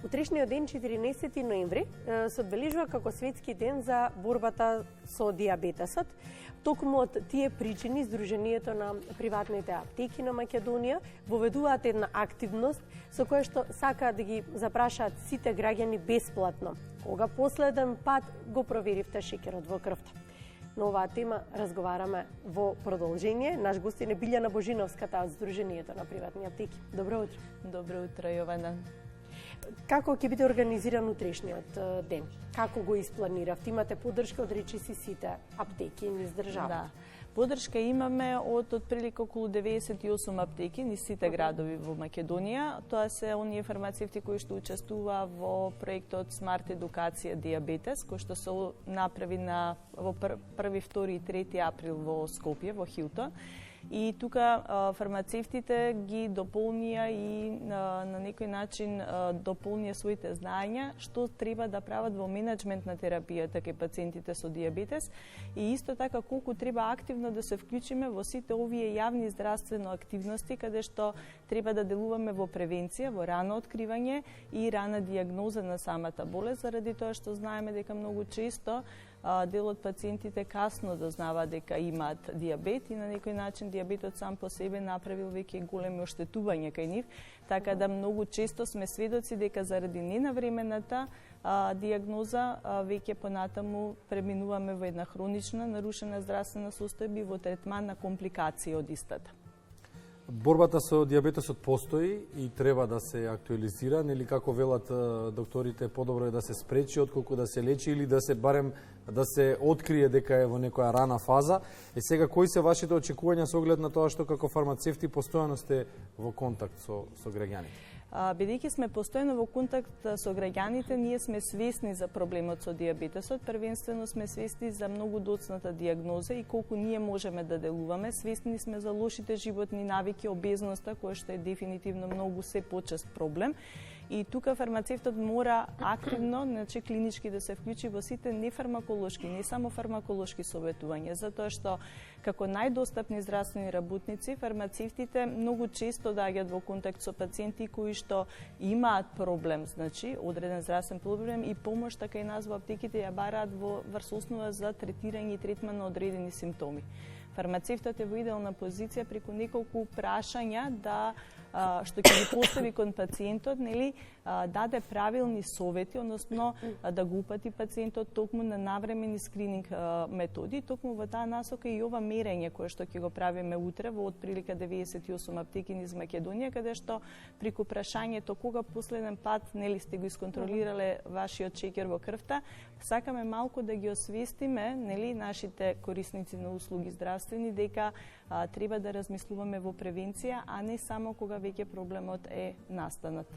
Утрешниот ден, 14 ноември, се одбележува како светски ден за борбата со дијабетесот. Токму од тие причини, Сдруженијето на приватните аптеки на Македонија воведуваат една активност со која што сакаат да ги запрашаат сите граѓани бесплатно. Кога последен пат го проверивте шеќерот во крвта? На оваа тема разговараме во продолжение. Наш гостин е Билјана Божиновската од Сдруженијето на приватни аптеки. Добро утро. Добро утро, Јована. Како ќе биде организиран утрешниот ден? Како го испланиравте? Имате поддршка од речиси сите аптеки низ државата? Да. Поддршка имаме од отприлика околу 98 аптеки низ сите градови во Македонија. Тоа се оние фармацевти кои што учествува во проектот Смарт едукација дијабетес, кој што се направи во 1, 2 и 3 април во Скопје, во Хилтон. И тука фармацевтите ги дополнија и на некој начин дополнија своите знаења што треба да прават во менеджмент на терапијата кај пациентите со дијабетес и исто така колку треба активно да се вклучиме во сите овие јавни здравствено активности каде што треба да делуваме во превенција, во рано откривање и рана дијагноза на самата болест, заради тоа што знаеме дека многу често дел од пациентите касно дознаваат дека имаат дијабет и на некој начин дијабетот сам по себе направил веќе големи оштетувања кај нив, така да многу често сме сведоци дека заради ненавремената дијагноза веќе понатаму преминуваме во една хронична нарушена здравствена состојба и во третман на компликации од истата. Борбата со дијабетесот постои и треба да се актуализира, нели како велат докторите, подобро е да се спречи отколку да се лечи или да се барем да се открие дека е во некоја рана фаза. И сега кои се вашите очекувања со оглед на тоа што како фармацевти постојано сте во контакт со граѓаните? Бидејќи сме постојано во контакт со граѓаните, ние сме свесни за проблемот со дијабетесот, првенствено сме свесни за многу доцната дијагноза и колку ние можеме да делуваме, свесни сме за лошите животни навики, обезноста, која што е дефинитивно многу се почест проблем. И тука фармацевтот мора активно, значи клинички да се вклучи во сите нефармаколошки, не само фармаколошки советувања, затоа што како најдостапни здравствени работници, фармацевтите многу често доаѓаат во контакт со пациенти кои што имаат проблем, значи одреден здравствен проблем и помошта кај нас во аптеките ја бараат врз основа за третирање и третман на одредени симптоми. Фармацевтот е во идеална позиција преку неколку прашања што ќе ги постави кон пациентот, нели, даде правилни совети, односно да го упати пациентот токму на навремени скрининг методи, токму во таа насока и ова мерење кое што ќе го правиме утре во отприлика 98 аптеки низ Македонија, каде што преку прашањето кога последен пат нели сте го исконтролирале вашиот шеќер во крвта, сакаме малку да ги освестиме, нели, нашите корисници на услуги здравствени дека треба да размислуваме во превенција, а не само кога веќе проблемот е настанат.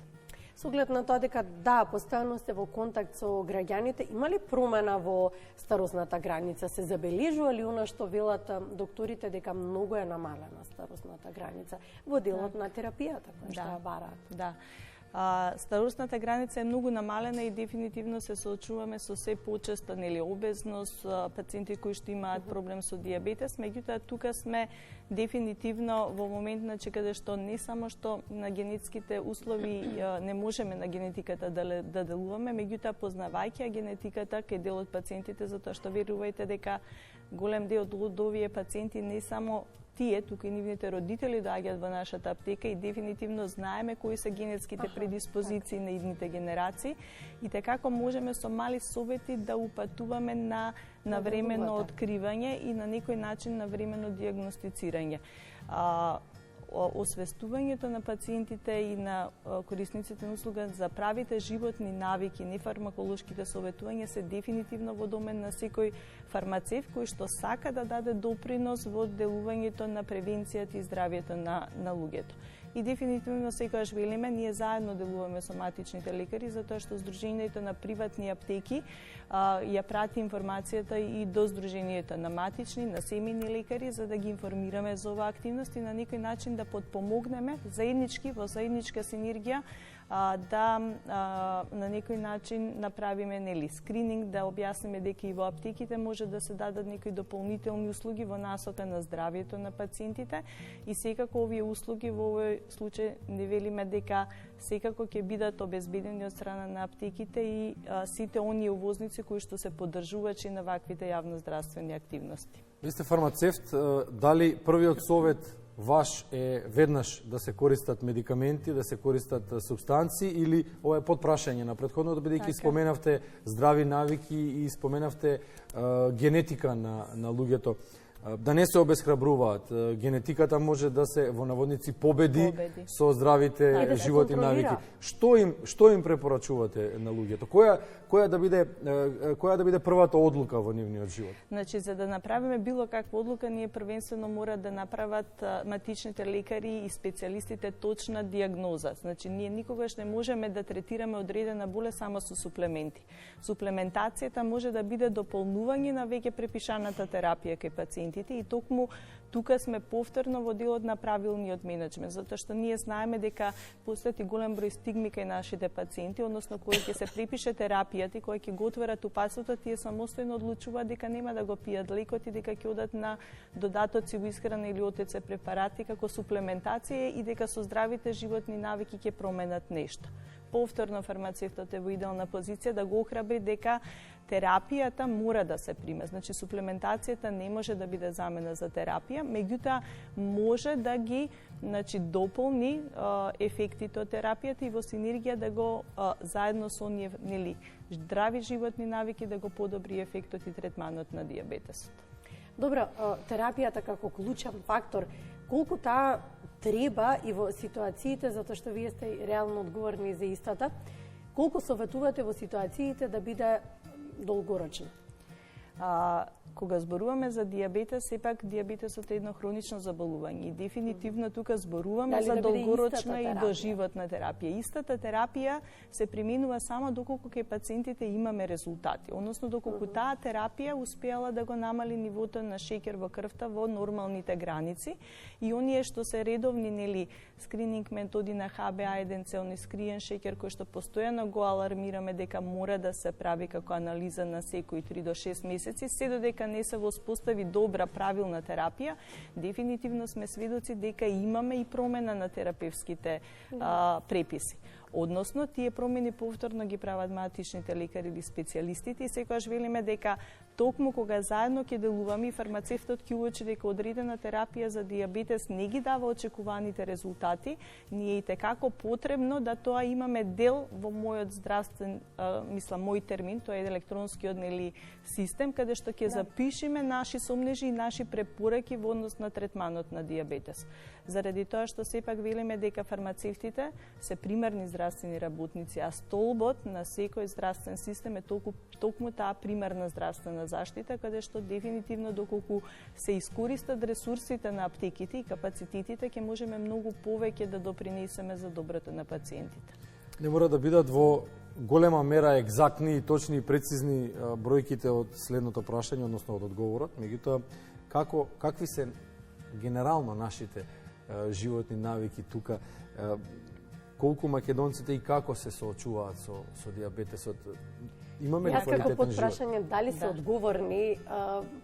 Со оглед на тоа дека постојано сте во контакт со граѓаните, има ли промена во старосната граница? Се забележува ли она што велат докторите дека многу е намалена старосната граница во делот на терапијата која што ја бараат? Да. Старосната граница е многу намалена и дефинитивно се соочуваме со се почеста нели обезност, пациенти кои што имаат проблем со дијабетес, меѓутоа тука сме дефинитивно во момент каде што не само што на генетските услови не можеме на генетиката да делуваме, меѓутоа познавајќи генетиката кај дел од пациентите, затоа што верувајте дека голем дел од овие пациенти не само тие, тука и нивните родители доаѓаат во нашата аптека и дефинитивно знаеме кои се генетските предиспозиции на идните генерации и така можеме со мали совети да упатуваме на времено откривање и на некој начин на времено дијагностицирање. Освестувањето на пациентите и на корисниците на услуга за правите животни навики, нефармаколошките советувања се дефинитивно во домен на секој фармацевт кој што сака да даде допринос во делувањето на превенцијата и здравјето на луѓето. И дефинитивно секогаш велиме, ние заедно делуваме со матичните лекари, затоа што Сдруженијето на приватни аптеки ја прати информацијата и до Сдруженијето на матични, на семејни лекари, за да ги информираме за оваа активност и на некој начин да потпомогнеме заеднички, во заедничка синергија, да на некој начин направиме скрининг, да објасниме дека и во аптеките може да се дадат некои дополнителни услуги во насока на здравието на пациентите и секако овие услуги во овој случај не велиме дека секако ќе бидат обезбедени од страна на аптеките и сите оние увозници кои што се поддржувачи на ваквите јавноздравствени активности. Ви сте фармацевт, дали првиот совет ваш е веднаш да се користат медикаменти, да се користат субстанции или ова е подпрашање на претходното, бидејќи споменавте здрави навики и споменавте генетика на луѓето. Да не се обесхрабруваат. Генетиката може да се во наводници победи со здравите животни навики. Што им препорачувате на луѓето? Која да биде првата одлука во нивниот живот? Значи, за да направиме било каква одлука, ние првенствено мора да направат матичните лекари и специјалистите точна диагноза. Значи, ние никогаш не можеме да третираме одредена болест само со суплементи. Суплементацијата може да биде дополнување на веќе препишаната терапија кај пациентите и токму тука сме повторно во делот на правилниот менеджмент, затоа што ние знаеме дека постои голем број стигми кај нашите пациенти, односно кои ќе се препише терапијата и кои ќе го отворат упатството, тие самостојно одлучуваат дека нема да го пијат лекот и дека ќе одат на додатоци во исхрана или ОТЦ препарати како суплементација и дека со здравите животни навики ќе променат нешто. Повторно фармацевтот е во идеална позиција да го охрабри дека терапијата мора да се приме. Значи, суплементацијата не може да биде замена за терапија, меѓутоа може да ги дополни ефектите од терапијата и во синергија да го заедно со оние здрави животни навики да го подобри ефектот и третманот на дијабетесот. Добро, терапијата како клучен фактор, колку таа треба и во ситуациите, затоа што вие сте реално одговорни за истата, колку советувате во ситуациите да биде долгорочно? Кога зборуваме за дијабетес, сепак дијабетесот е едно хронично заболување и дефинитивно тука зборуваме за долгорочна и доживотна терапија. Истата терапија се применува само доколку кај пациентите имаме резултати, односно доколку таа терапија успеала да го намали нивото на шеќер во крвта во нормалните граници и оние што се редовни скрининг методи на HbA1c, они скриен шеќер кој што постојано го алармираме дека мора да се прави како анализа на секои 3 до 6 месеци, се додека не се воспостави добра правилна терапија, дефинитивно сме сведоци дека имаме и промена на терапевските преписи. Односно, тие промени повторно ги прават матичните лекари или специјалистите и секогаш велиме дека токму кога заедно ќе делуваме и фармацевтот ќе уочи дека одредена терапија за дијабетес не ги дава очекуваните резултати, ние и текако потребно да тоа имаме дел во мојот здравствен, мој термин, тоа е електронскиот систем, каде што ќе запишеме наши сомнежи и наши препораки во однос на третманот на дијабетес. Заради тоа што сепак велиме дека фармацевтите се примерни здравствени работници, а столбот на секој здравствен систем е токму таа примерна здравствена заштита, каде што дефинитивно доколку се искористат ресурсите на аптеките и капацитетите, ќе можеме многу повеќе да допринесеме за доброто на пациентите. Не мора да бидат во голема мера екзактни, точни и прецизни бројките од следното прашање, односно од одговорот, меѓутоа какви се генерално нашите животни навики тука, колку македонците и како се соочуваат со дијабетесот? Имаме ли квалитетен живот? Јас како подпрашање дали се одговорни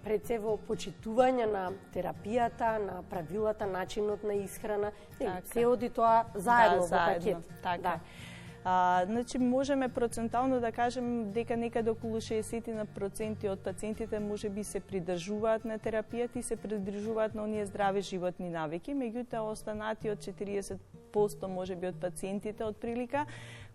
пред се во почитување на терапијата, на правилата, начинот на исхрана, се оди тоа заедно во пакет. Така. Значи, можеме процентално да кажем дека некаде околу 60% од пациентите може би се придржуваат на терапијата и се придржуваат на оние здрави животни навики, меѓутоа останатиот 40% може би од пациентите од прилика,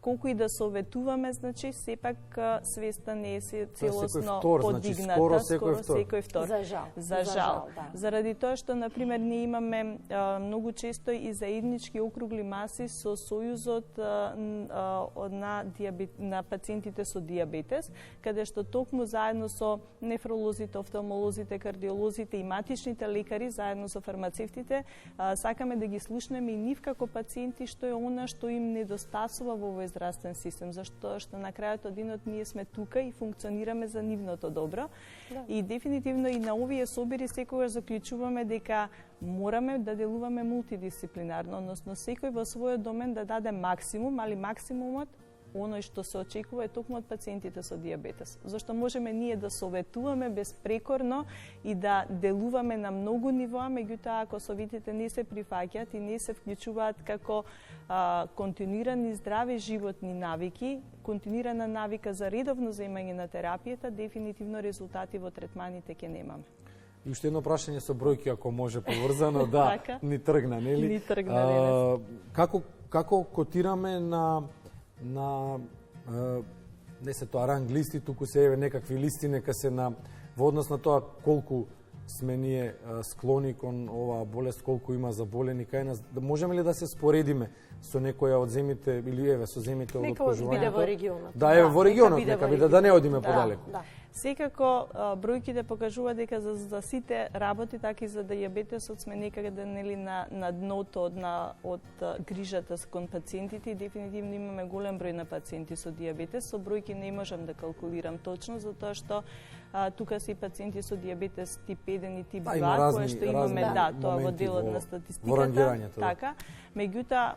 колку и да советуваме, значи, сепак свеста не е целосно подигната, скоро секој втор. За жал. Заради тоа што, например, ние имаме многу често и заеднички округли маси со Сојузот на пациентите со дијабетес, каде што токму заедно со нефролозите, офталмолозите, кардиолозите и матичните лекари, заедно со фармацевтите, сакаме да ги слушнеме и нив како пациенти што е она што им недостасува во овој здравствен систем, зашто што на крајот од денот ние сме тука и функционираме за нивното добро. Да. И дефинитивно и на овие собири секогаш заклучуваме дека мораме да делуваме мултидисциплинарно, односно секој во својот домен да даде максимум, али максимумот оној што се очекува е токму од пациентите со дијабетес. Зашто можеме ние да советуваме безпрекорно и да делуваме на многу нивоа, меѓутоа ако советите не се прифаќаат и не се вклучуваат како континуирани здрави животни навики, континуирана навика за редовно заимање на терапијата, дефинитивно резултати во третманите ќе немаме. И уште едно прашање со бројки, ако може поврзано, да, ни тргна, нели? Ни тргна, како котираме на не се тоа ранг листи, туку се еве некакви листи, нека се во однос на тоа колку сме ние склони кон оваа болест, колку има заболени кај нас, можеме ли да се споредиме со некоја од земите или еве со земите од откажувањето? Нека биде во регионот. Да, еве во регионот, нека биде, да не одиме подалеку. Да. Секако бројките покажуваат дека за сите работи, така и за дијабетесот сме некаде нели на дното од грижата кон пациентите и дефинитивно имаме голем број на пациенти со дијабетес. Со бројки не можам да калкулирам точно, затоа што тука се и пациенти со дијабетес тип 1 и тип 2, кои што имаме тоа во делот на статистиката. Така, меѓутоа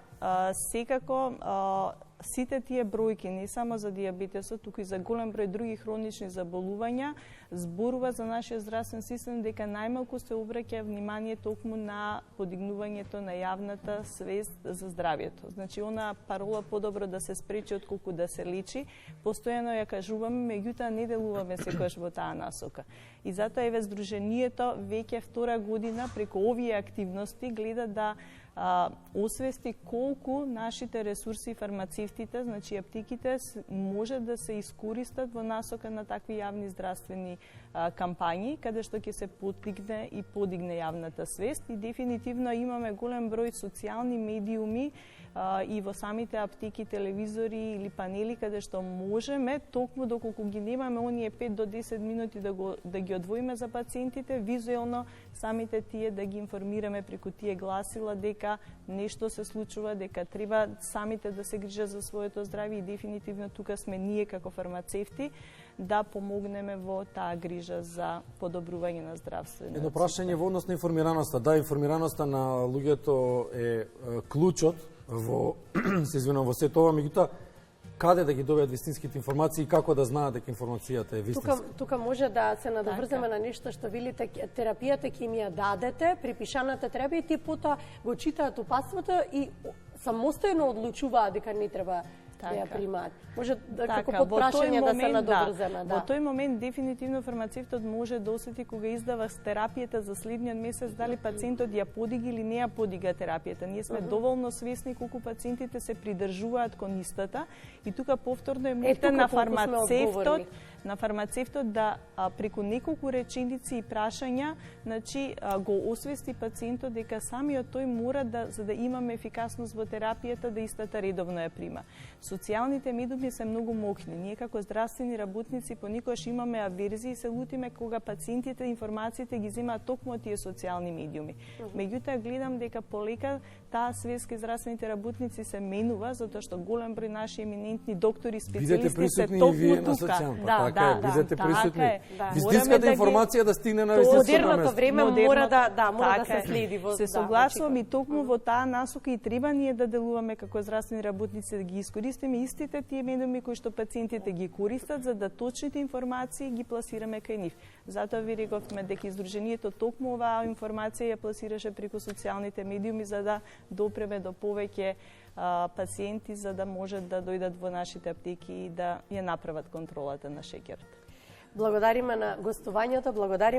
секако сите тие бројки, не само за дијабетесот, туку и за голем број други хронични заболувања, зборува за нашиот здравствен систем дека најмалку се обраќа внимание токму на подигнувањето на јавната свест за здравјето. Значи, она парола подобро да се спречи отколку да се лечи, постојано ја кажуваме, меѓутоа не делуваме секогаш во таа насока. И затоа еве Сдруженијето веќе втора година преку овие активности гледа да освести колку нашите ресурси фармацевтите, значи аптеките, може да се искористат во насока на такви јавни здравствени кампањи, каде што ќе се поттикне и подигне јавната свест. И дефинитивно имаме голем број социјални медиуми и во самите аптеки, телевизори или панели, каде што можеме, токму доколку ги немаме оние 5 до 10 минути да ги одвоиме за пациентите, визуелно самите тие да ги информираме преку тие гласила дека нешто се случува, дека треба самите да се грижат за своето здравје и дефинитивно тука сме ние како фармацевти да помогнеме во таа грижа за подобрување на здравството. Едно прашање во однос на информираноста. Да, информираноста на луѓето е клучот во во сето ова, меѓутоа каде да ги добијат вистинските информации и како да знаат дека информацијата е вистинска? Тука може да се надоврземе на нешто што велите, терапијата ќе им ја дадете, припишаната терапија и тие потоа го читаат упатството и самостојно одлучуваат дека не треба да ја примаат. Може како подпрашање да се надоврземе. Во тој момент дефинитивно фармацевтот може да осети кога издава терапијата за следниот месец дали пациентот ја подига или не ја подига терапијата. Ние сме доволно свесни колку пациентите се придржуваат кон истата и тука повторно е моќта на фармацевтот да преку неколку реченици и прашања, значи го освести пациентот дека самиот тој мора за да имаме ефикасност во терапијата да истата редовно ја прима. Социјалните медиуми се многу мокни. Ние како здравствени работници понекогаш имаме аверзии и се лутиме кога пациентите информациите ги земаат токму од тие социјални медиуми. Меѓутоа гледам дека полека таа свест кај здравствените работници се менува затоа што голем број наши еминентни доктори, специјалисти се токму тука. Бидете присутни. Вистинската информација да стигне на вистинското место. Модерното време мора да се следи во. Се согласувам и токму во таа насока и треба ние да делуваме како здравствени работници да ги искористиме истите тие медиуми кои што пациентите ги користат за да точните информации ги пласираме кај нив. Затоа ви рековме дека Сдруженијето токму оваа информација ја пласираше преку социјалните медиуми за да допреме до повеќе пациенти за да можат да дојдат во нашите аптеки и да ја направат контролата на шеќерот. Благодариме на гостувањето, благодариме